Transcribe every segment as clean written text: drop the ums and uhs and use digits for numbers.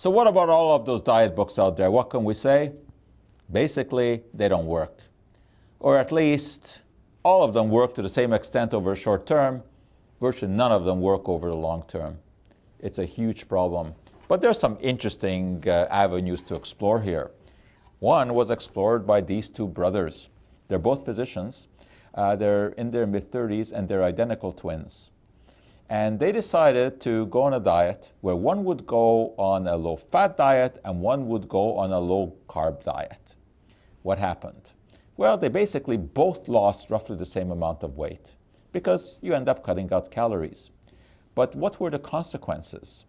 So what about all of those diet books out there? What can we say? Basically, they don't work. Or at least all of them work to the same extent over a short term. Virtually none of them work over the long term. It's a huge problem. But there's some interesting avenues to explore here. One was explored by these two brothers. They're both physicians. They're in their mid-30s and they're identical twins. And they decided to go on a diet where one would go on a low-fat diet and one would go on a low-carb diet. What happened? Well, they basically both lost roughly the same amount of weight because you end up cutting out calories. But what were the consequences?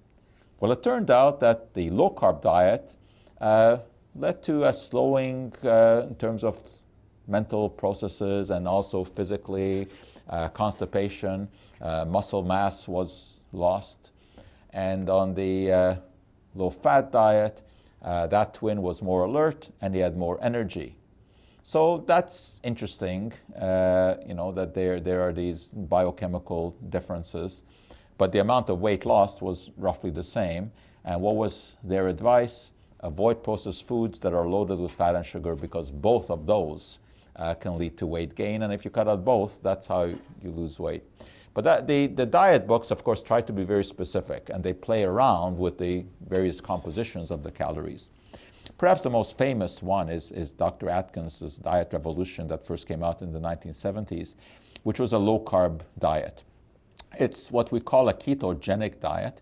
Well, it turned out that the low-carb diet led to a slowing in terms of mental processes and also physically, constipation, muscle mass was lost. And on the low-fat diet, that twin was more alert and he had more energy. So that's interesting, that there are these biochemical differences, but the amount of weight lost was roughly the same. And what was their advice? Avoid processed foods that are loaded with fat and sugar because both of those can lead to weight gain. And if you cut out both, that's how you lose weight. But the diet books, of course, try to be very specific and they play around with the various compositions of the calories. Perhaps the most famous one is Dr. Atkins' Diet Revolution that first came out in the 1970s, which was a low-carb diet. It's what we call a ketogenic diet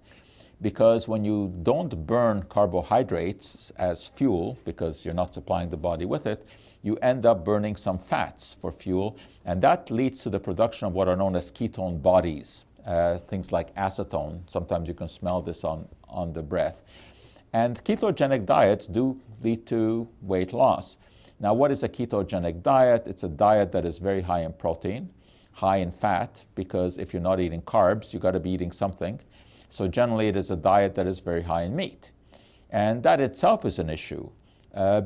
because when you don't burn carbohydrates as fuel, because you're not supplying the body with it, you end up burning some fats for fuel, and that leads to the production of what are known as ketone bodies, things like acetone. Sometimes you can smell this on the breath. And ketogenic diets do lead to weight loss. Now, what is a ketogenic diet? It's a diet that is very high in protein, high in fat, because if you're not eating carbs, you've got to be eating something. So generally, it is a diet that is very high in meat. And that itself is an issue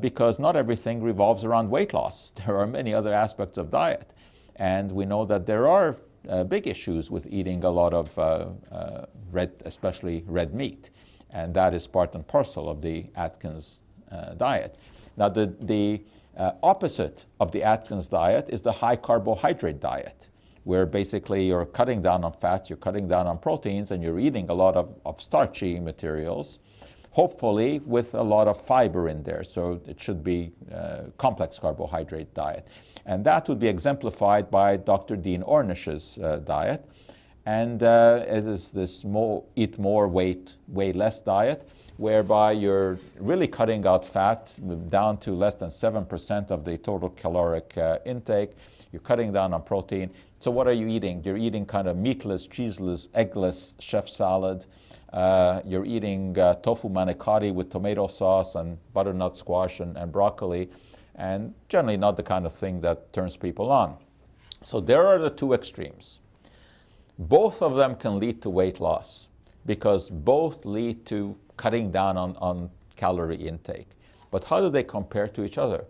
because not everything revolves around weight loss. There are many other aspects of diet. And we know that there are big issues with eating a lot of especially red meat. And that is part and parcel of the Atkins diet. Now, the opposite of the Atkins diet is the high carbohydrate diet, where basically you're cutting down on fats, you're cutting down on proteins, and you're eating a lot of starchy materials, hopefully with a lot of fiber in there. So it should be complex carbohydrate diet. And that would be exemplified by Dr. Dean Ornish's diet. And it is this eat more, weigh less diet, whereby you're really cutting out fat down to less than 7% of the total caloric intake. You're cutting down on protein. So what are you eating? You're eating kind of meatless, cheeseless, eggless chef salad. You're eating tofu manicotti with tomato sauce and butternut squash and broccoli, and generally not the kind of thing that turns people on. So there are the two extremes. Both of them can lead to weight loss because both lead to cutting down on calorie intake. But how do they compare to each other?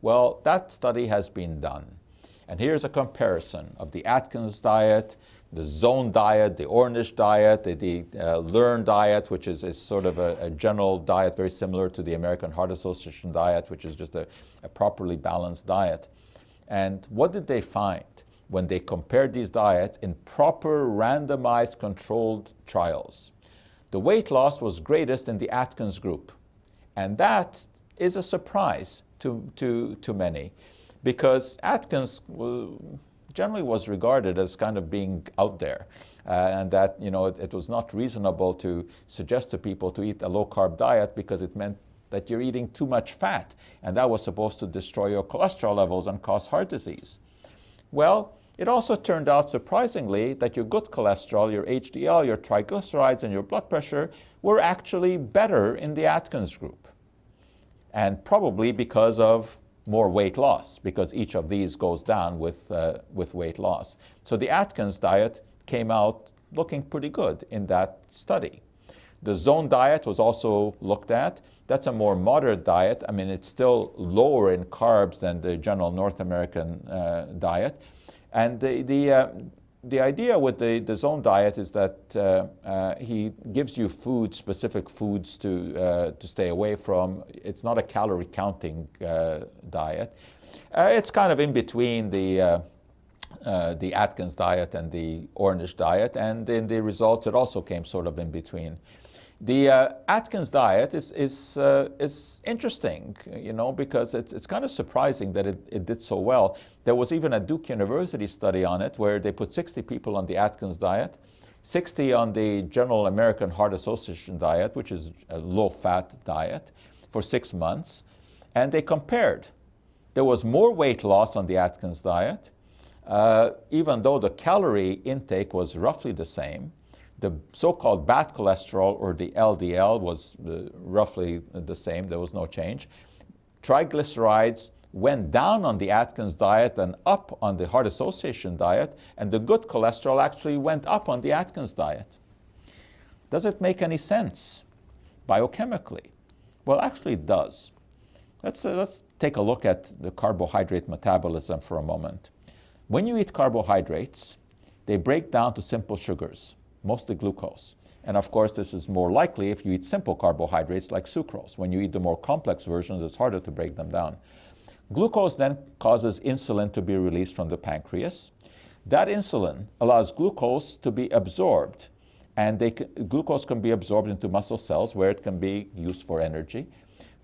Well, that study has been done. And here's a comparison of the Atkins diet, the Zone diet, the Ornish diet, the Learn diet, which is sort of a general diet very similar to the American Heart Association diet, which is just a properly balanced diet. And what did they find when they compared these diets in proper randomized controlled trials? The weight loss was greatest in the Atkins group. And that is a surprise to many, because Atkins generally was regarded as kind of being out there, and that it was not reasonable to suggest to people to eat a low-carb diet because it meant that you're eating too much fat, and that was supposed to destroy your cholesterol levels and cause heart disease. Well, it also turned out, surprisingly, that your good cholesterol, your HDL, your triglycerides, and your blood pressure were actually better in the Atkins group. And probably because of more weight loss, because each of these goes down with weight loss. So the Atkins diet came out looking pretty good in that study. The Zone diet was also looked at. That's a more moderate diet. I mean, it's still lower in carbs than the general North American diet. And the the idea with the zone diet is that he gives you food, specific foods to stay away from. It's not a calorie counting diet. It's kind of in between the Atkins diet and the Ornish diet, and in the results it also came sort of in between. The Atkins diet is interesting, you know, because it's kind of surprising that it did so well. There was even a Duke University study on it where they put 60 people on the Atkins diet, 60 on the General American Heart Association diet, which is a low-fat diet, for 6 months, and they compared. There was more weight loss on the Atkins diet, even though the calorie intake was roughly the same. The so-called bad cholesterol, or the LDL, was roughly the same. There was no change. Triglycerides went down on the Atkins diet and up on the Heart Association diet, and the good cholesterol actually went up on the Atkins diet. Does it make any sense biochemically? Well, actually it does. Let's take a look at the carbohydrate metabolism for a moment. When you eat carbohydrates, they break down to simple sugars, mostly glucose. And of course, this is more likely if you eat simple carbohydrates like sucrose. When you eat the more complex versions, it's harder to break them down. Glucose then causes insulin to be released from the pancreas. That insulin allows glucose to be absorbed, and glucose can be absorbed into muscle cells where it can be used for energy.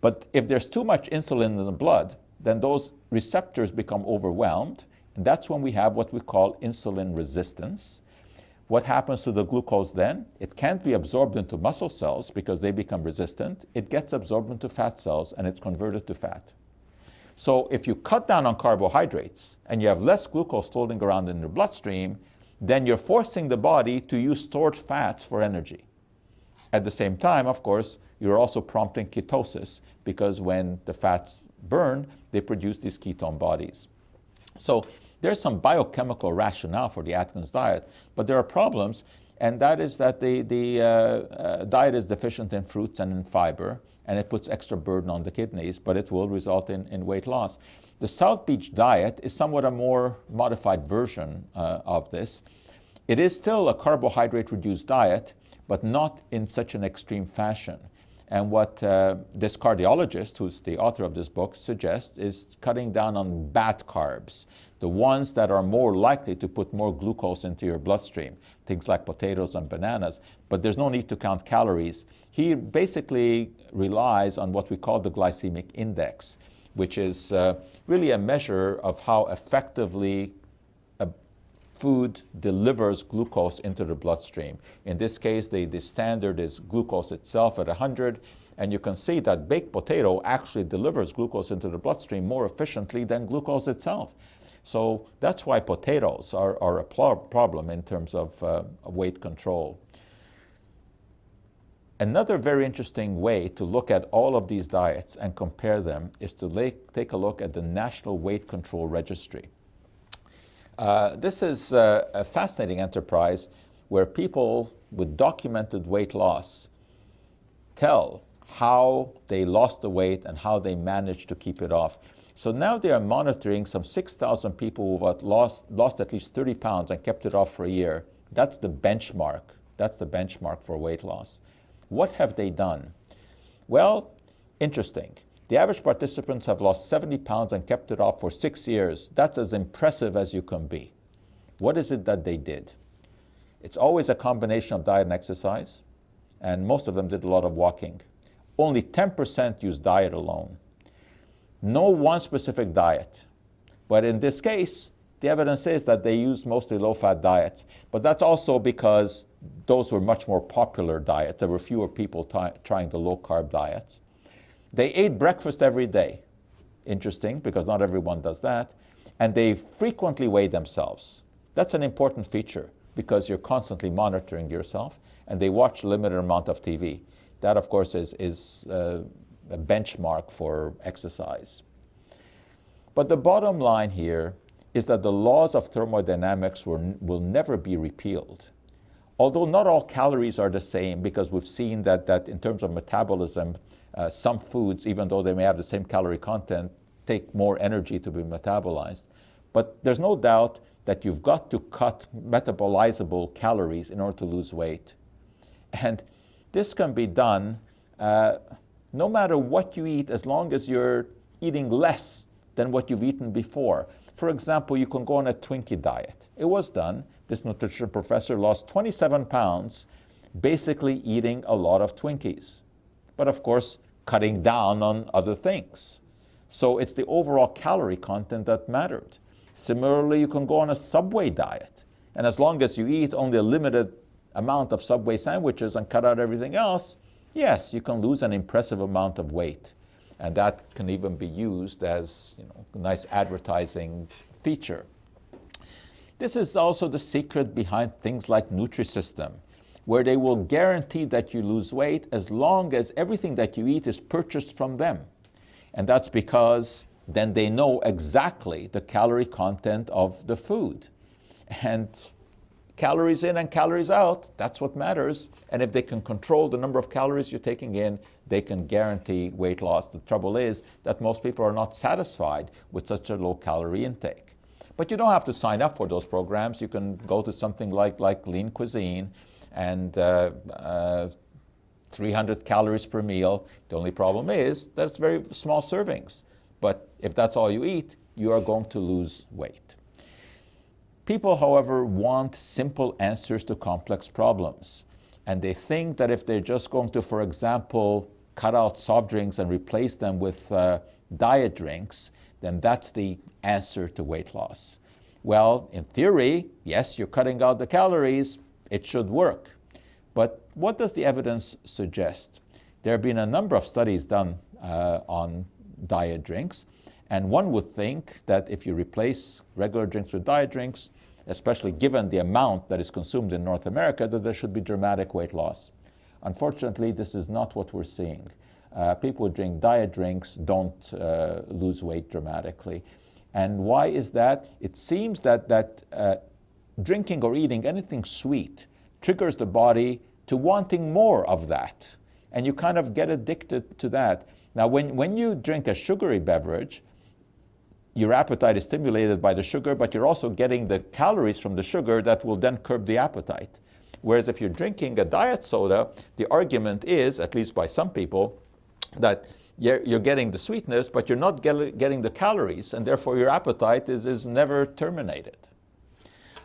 But if there's too much insulin in the blood, then those receptors become overwhelmed, and that's when we have what we call insulin resistance. What happens to the glucose then? It can't be absorbed into muscle cells because they become resistant. It gets absorbed into fat cells and it's converted to fat. So if you cut down on carbohydrates and you have less glucose floating around in the bloodstream, then you're forcing the body to use stored fats for energy. At the same time, of course, you're also prompting ketosis because when the fats burn, they produce these ketone bodies. So there's some biochemical rationale for the Atkins diet, but there are problems, and that is that the diet is deficient in fruits and in fiber, and it puts extra burden on the kidneys, but it will result in weight loss. The South Beach diet is somewhat a more modified version of this. It is still a carbohydrate-reduced diet, but not in such an extreme fashion. And what this cardiologist, who's the author of this book, suggests is cutting down on bad carbs, the ones that are more likely to put more glucose into your bloodstream, things like potatoes and bananas, but there's no need to count calories. He basically relies on what we call the glycemic index, which is really a measure of how effectively food delivers glucose into the bloodstream. In this case, the standard is glucose itself at 100, and you can see that baked potato actually delivers glucose into the bloodstream more efficiently than glucose itself. So that's why potatoes are a problem in terms of weight control. Another very interesting way to look at all of these diets and compare them is to take a look at the National Weight Control Registry. This is a fascinating enterprise where people with documented weight loss tell how they lost the weight and how they managed to keep it off. So now they are monitoring some 6,000 people who have lost at least 30 pounds and kept it off for a year. That's the benchmark. That's the benchmark for weight loss. What have they done? Well, interesting. The average participants have lost 70 pounds and kept it off for 6 years. That's as impressive as you can be. What is it that they did? It's always a combination of diet and exercise, and most of them did a lot of walking. Only 10% used diet alone. No one specific diet. But in this case, the evidence is that they used mostly low-fat diets. But that's also because those were much more popular diets. There were fewer people trying the low-carb diets. They ate breakfast every day. Interesting, because not everyone does that. And they frequently weighed themselves. That's an important feature because you're constantly monitoring yourself. And they watch a limited amount of TV. That, of course, is a benchmark for exercise. But the bottom line here is that the laws of thermodynamics will never be repealed. Although not all calories are the same, because we've seen that in terms of metabolism, some foods, even though they may have the same calorie content, take more energy to be metabolized. But there's no doubt that you've got to cut metabolizable calories in order to lose weight. And this can be done no matter what you eat, as long as you're eating less than what you've eaten before. For example, you can go on a Twinkie diet. It was done. This nutrition professor lost 27 pounds basically eating a lot of Twinkies, but of course cutting down on other things. So it's the overall calorie content that mattered. Similarly, you can go on a Subway diet, and as long as you eat only a limited amount of Subway sandwiches and cut out everything else, yes, you can lose an impressive amount of weight. And that can even be used as, a nice advertising feature. This is also the secret behind things like Nutrisystem, where they will guarantee that you lose weight as long as everything that you eat is purchased from them. And that's because then they know exactly the calorie content of the food. And calories in and calories out, that's what matters. And if they can control the number of calories you're taking in, they can guarantee weight loss. The trouble is that most people are not satisfied with such a low calorie intake. But you don't have to sign up for those programs. You can go to something like Lean Cuisine and 300 calories per meal. The only problem is that it's very small servings. But if that's all you eat, you are going to lose weight. People, however, want simple answers to complex problems. And they think that if they're just going to, for example, cut out soft drinks and replace them with diet drinks, then that's the answer to weight loss. Well, in theory, yes, you're cutting out the calories. It should work. But what does the evidence suggest? There have been a number of studies done on diet drinks. And one would think that if you replace regular drinks with diet drinks, especially given the amount that is consumed in North America, that there should be dramatic weight loss. Unfortunately, this is not what we're seeing. People who drink diet drinks don't lose weight dramatically. And why is that? It seems that drinking or eating anything sweet triggers the body to wanting more of that. And you kind of get addicted to that. Now, when you drink a sugary beverage, your appetite is stimulated by the sugar, but you're also getting the calories from the sugar that will then curb the appetite. Whereas if you're drinking a diet soda, the argument is, at least by some people, that you're getting the sweetness, but you're not getting the calories, and therefore your appetite is never terminated.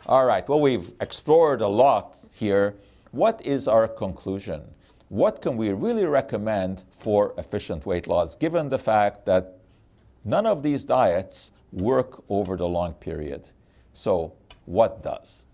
All right, well, we've explored a lot here. What is our conclusion? What can we really recommend for efficient weight loss, given the fact that none of these diets work over the long period? So what does?